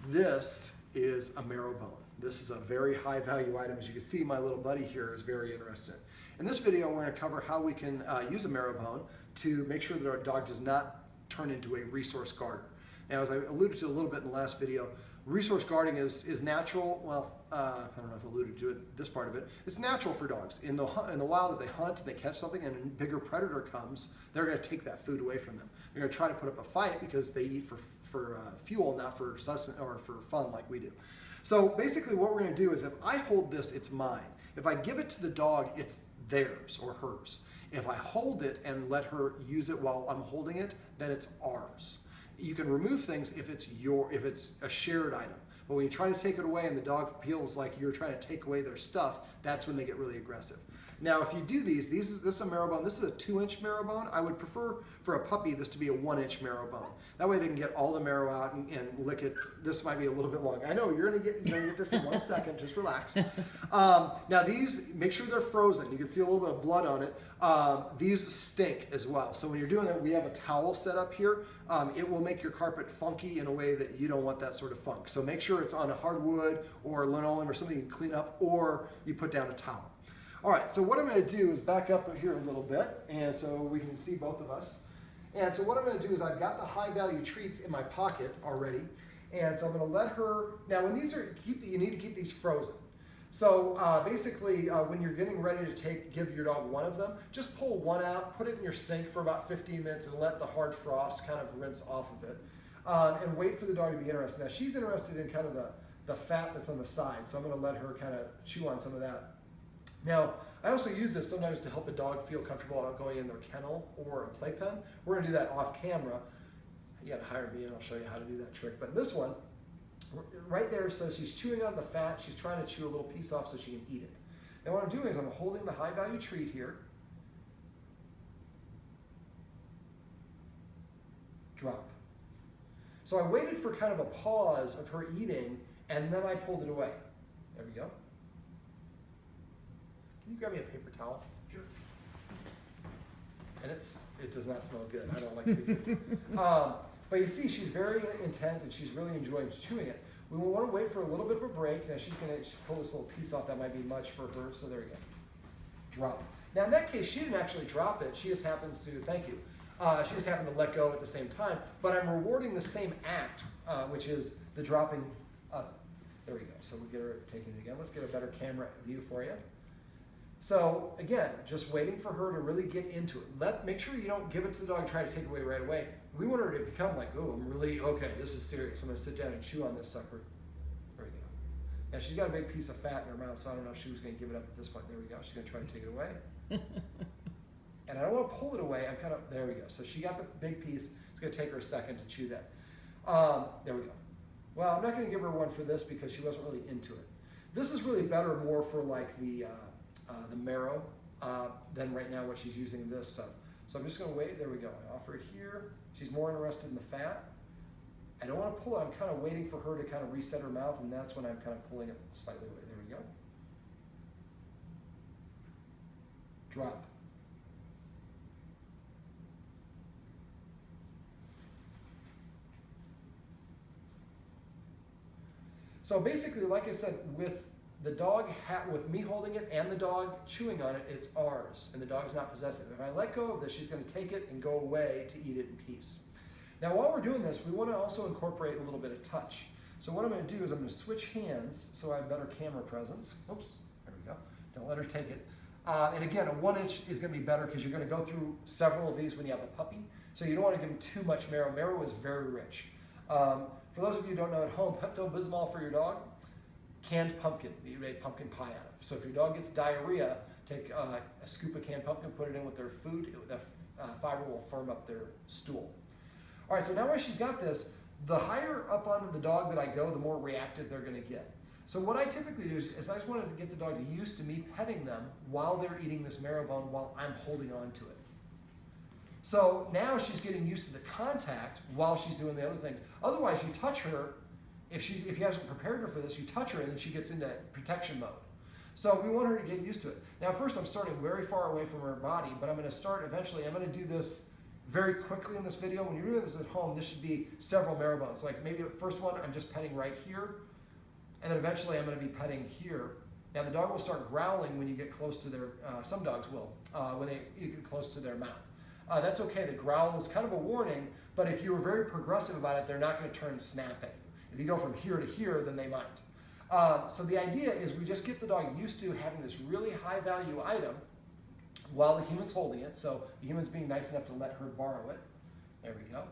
This is a marrow bone. This is a very high value item. As you can see, my little buddy here is very interested. In this video, we're going to cover how we can use a marrow bone to make sure that our dog does not turn into a resource guarder. Now, as I alluded to a little bit in the last video, resource guarding is natural. Well, I don't know if I alluded to it, this part of it. It's natural for dogs. In the wild, if they hunt and they catch something and a bigger predator comes, they're going to take that food away from them. They're going to try to put up a fight because they eat for fuel, not for sustenance or for fun like we do. So basically what we're going to do is if I hold this, it's mine. If I give it to the dog, it's theirs or hers. If I hold it and let her use it while I'm holding it, then it's ours. You can remove things if it's a shared item. But when you try to take it away and the dog feels like you're trying to take away their stuff, that's when they get really aggressive. Now, if you do this is a marrow bone. This is a 2-inch marrow bone. I would prefer for a puppy this to be a 1-inch marrow bone. That way they can get all the marrow out and lick it. This might be a little bit long. I know you're gonna get this in 1 second. Just relax. Now these, make sure they're frozen. You can see a little bit of blood on it. These stink as well. So when you're doing it, we have a towel set up here. It will make your carpet funky in a way that you don't want that sort of funk. So make sure it's on a hardwood or linoleum or something you can clean up, or you put down a towel. All right, so what I'm going to do is back up here a little bit, and so we can see both of us. And so what I'm going to do is I've got the high value treats in my pocket already, and so I'm going to let her. Now, when these are you need to keep these frozen. So basically, when you're getting ready to give your dog one of them, just pull one out, put it in your sink for about 15 minutes, and let the hard frost kind of rinse off of it, and wait for the dog to be interested. Now, she's interested in kind of the fat that's on the side, so I'm going to let her kind of chew on some of that. Now, I also use this sometimes to help a dog feel comfortable going in their kennel or a playpen. We're going to do that off camera. You got to hire me and I'll show you how to do that trick. But this one, right there, so she's chewing on the fat. She's trying to chew a little piece off so she can eat it. And what I'm doing is I'm holding the high value treat here. Drop. So I waited for kind of a pause of her eating, and then I pulled it away. There we go. Can you grab me a paper towel? Sure. And it does not smell good. I don't like seafood. But you see, she's very intent and she's really enjoying chewing it. We will want to wait for a little bit of a break. Now she's going to pull this little piece off. That might be much for her. So there we go. Drop. Now in that case, she didn't actually drop it. She just happens to, thank you. She just happened to let go at the same time. But I'm rewarding the same act, which is the dropping of it. There we go. So we get her taking it again. Let's get a better camera view for you. So again, just waiting for her to really get into it. Make sure you don't give it to the dog and try to take it away right away. We want her to become like, oh, I'm really, okay, this is serious. I'm gonna sit down and chew on this sucker. There we go. Now she's got a big piece of fat in her mouth, so I don't know if she was gonna give it up at this point. There we go, she's gonna try to take it away. And I don't wanna pull it away, there we go. So she got the big piece. It's gonna take her a second to chew that. There we go. Well, I'm not gonna give her one for this because she wasn't really into it. This is really better more for like the marrow than right now what she's using this stuff. So I'm just going to wait. There we go. I offer it here. She's more interested in the fat. I don't want to pull it. I'm kind of waiting for her to kind of reset her mouth, and that's when I'm kind of pulling it slightly away. There we go. Drop. So basically, like I said, with the dog, with me holding it and the dog chewing on it, it's ours, and the dog's not possessive. If I let go of this, she's going to take it and go away to eat it in peace. Now, while we're doing this, we want to also incorporate a little bit of touch. So what I'm going to do is I'm going to switch hands so I have better camera presence. Oops, there we go. Don't let her take it. And again, a 1-inch is going to be better because you're going to go through several of these when you have a puppy. So you don't want to give them too much marrow. Marrow is very rich. For those of you who don't know at home, Pepto-Bismol for your dog, canned pumpkin. You made pumpkin pie out of. So if your dog gets diarrhea, take a scoop of canned pumpkin, put it in with their food. The fiber will firm up their stool. All right, so now while she's got this, the higher up on the dog that I go, the more reactive they're going to get. So what I typically do is I just wanted to get the dog used to me petting them while they're eating this marrow bone while I'm holding on to it. So now she's getting used to the contact while she's doing the other things. Otherwise, you touch her. If you haven't prepared her for this, you touch her and then she gets into protection mode. So we want her to get used to it. Now first I'm starting very far away from her body, but I'm going to start eventually, I'm going to do this very quickly in this video. When you're doing this at home, this should be several marrow bones. Like maybe the first one, I'm just petting right here, and then eventually I'm going to be petting here. Now the dog will start growling when you get close to their, some dogs will, when you get close to their mouth. That's okay, the growl is kind of a warning, but if you were very progressive about it, they're not going to turn and snap at you. If you go from here to here, then they might. So the idea is we just get the dog used to having this really high value item while the human's holding it. So the human's being nice enough to let her borrow it. There we go.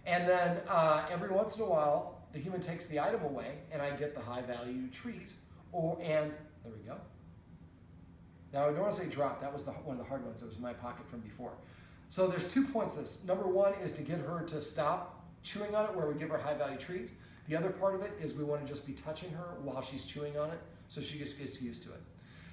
And then every once in a while, the human takes the item away and I get the high value treat. And there we go. Now I don't want to say drop, that was one of the hard ones that was in my pocket from before. So there's 2 points to this. Number one is to get her to stop chewing on it where we give her a high value treat. The other part of it is we want to just be touching her while she's chewing on it so she just gets used to it.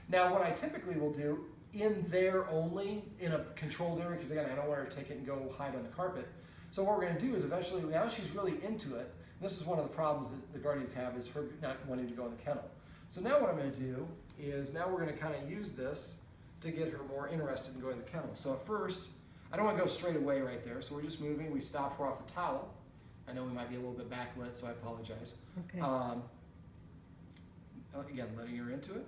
Now what I typically will do in there only, in a controlled area, because again I don't want her to take it and go hide on the carpet. So what we're going to do is eventually, now she's really into it, this is one of the problems that the guardians have, is her not wanting to go in the kennel. So now what I'm going to do is now we're going to kind of use this to get her more interested in going to the kennel. So at first, I don't want to go straight away right there, so we're just moving. We stop her off the towel. I know we might be a little bit backlit, so I apologize. Okay. Again, letting her into it.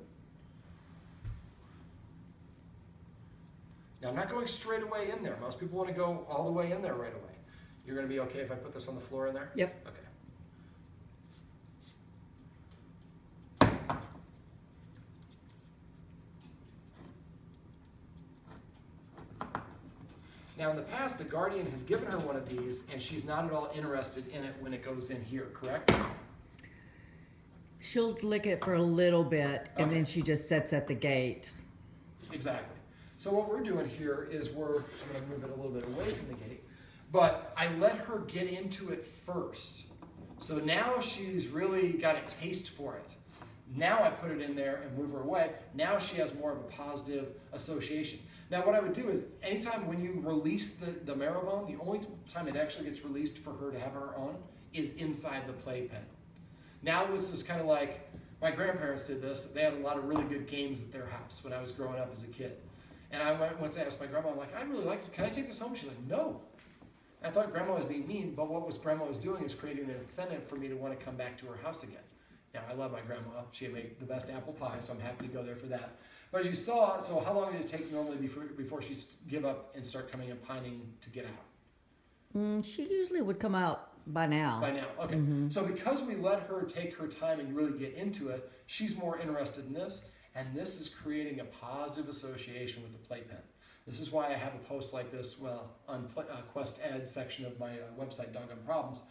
Now I'm not going straight away in there. Most people want to go all the way in there right away. You're going to be okay if I put this on the floor in there? Yep. Okay. Now in the past, the guardian has given her one of these and she's not at all interested in it when it goes in here, correct? She'll lick it for a little bit and Okay. then she just sits at the gate. Exactly. So what we're doing here is I'm going to move it a little bit away from the gate, but I let her get into it first. So now she's really got a taste for it. Now I put it in there and move her away. Now she has more of a positive association. Now what I would do is anytime when you release the marrow bone, the only time it actually gets released for her to have her own is inside the playpen. Now this is kind of like, my grandparents did this. They had a lot of really good games at their house when I was growing up as a kid. And I went once I asked my grandma, I'm like, I really like it. Can I take this home? She's like, no. I thought grandma was being mean, but what grandma was doing is creating an incentive for me to want to come back to her house again. Now, I love my grandma. She made the best apple pie, so I'm happy to go there for that. But as you saw, so how long did it take normally before she give up and start coming and pining to get out? She usually would come out by now. By now, okay. Mm-hmm. So because we let her take her time and really get into it, she's more interested in this, and this is creating a positive association with the playpen. This is why I have a post like this, well, on Quest Ed section of my website, Dog on Problems.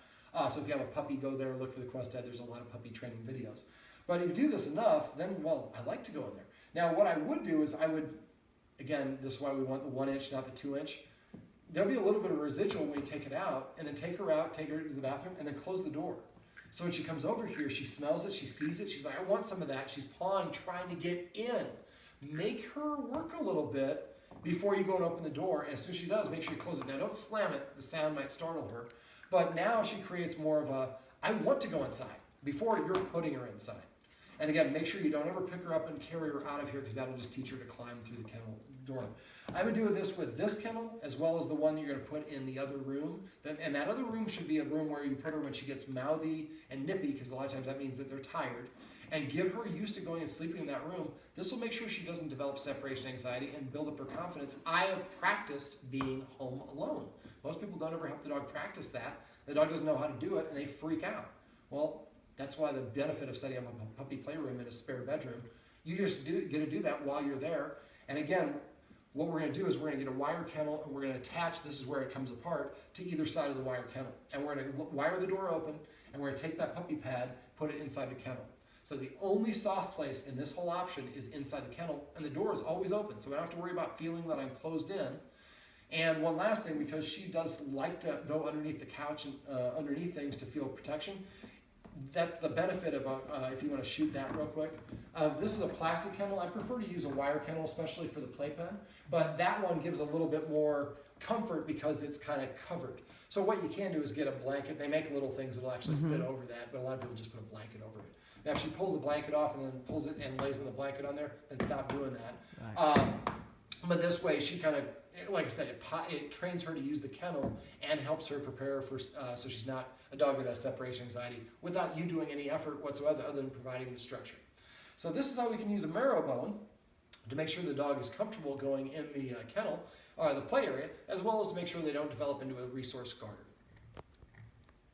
So if you have a puppy, go there, look for the Quest Ed. There's a lot of puppy training videos. But if you do this enough, then, well, I like to go in there. Now, what I would do is I would, again, this is why we want the 1 inch, not the 2 inch. There'll be a little bit of residual when you take it out, and then take her out, take her to the bathroom, and then close the door. So when she comes over here, she smells it, she sees it, she's like, I want some of that. She's pawing, trying to get in. Make her work a little bit before you go and open the door, and as soon as she does, make sure you close it. Now, don't slam it. The sound might startle her. But now she creates more of a, I want to go inside, before you're putting her inside. And again, make sure you don't ever pick her up and carry her out of here because that'll just teach her to climb through the kennel door. I would do this with this kennel as well as the one that you're going to put in the other room. And that other room should be a room where you put her when she gets mouthy and nippy, because a lot of times that means that they're tired. And get her used to going and sleeping in that room. This will make sure she doesn't develop separation anxiety and build up her confidence. I have practiced being home alone. Most people don't ever help the dog practice that. The dog doesn't know how to do it and they freak out. Well, that's why the benefit of setting up a puppy playroom in a spare bedroom, you just get to do that while you're there. And again, what we're going to do is we're going to get a wire kennel and we're going to attach, this is where it comes apart, to either side of the wire kennel. And we're going to wire the door open and we're going to take that puppy pad, put it inside the kennel. So the only soft place in this whole option is inside the kennel, and the door is always open. So we don't have to worry about feeling that I'm closed in. And one last thing, because she does like to go underneath the couch and underneath things to feel protection, that's the benefit of, if you want to shoot that real quick. This is a plastic kennel. I prefer to use a wire kennel, especially for the playpen, but that one gives a little bit more comfort because it's kind of covered. So what you can do is get a blanket. They make little things that'll actually fit over that, but a lot of people just put a blanket over it. Now, if she pulls the blanket off and then pulls it and lays in the blanket on there, then stop doing that. Right. But this way, she kind of, like I said, it trains her to use the kennel and helps her prepare for, so she's not a dog that has separation anxiety without you doing any effort whatsoever other than providing the structure. So this is how we can use a marrow bone to make sure the dog is comfortable going in the kennel or the play area, as well as to make sure they don't develop into a resource guarder.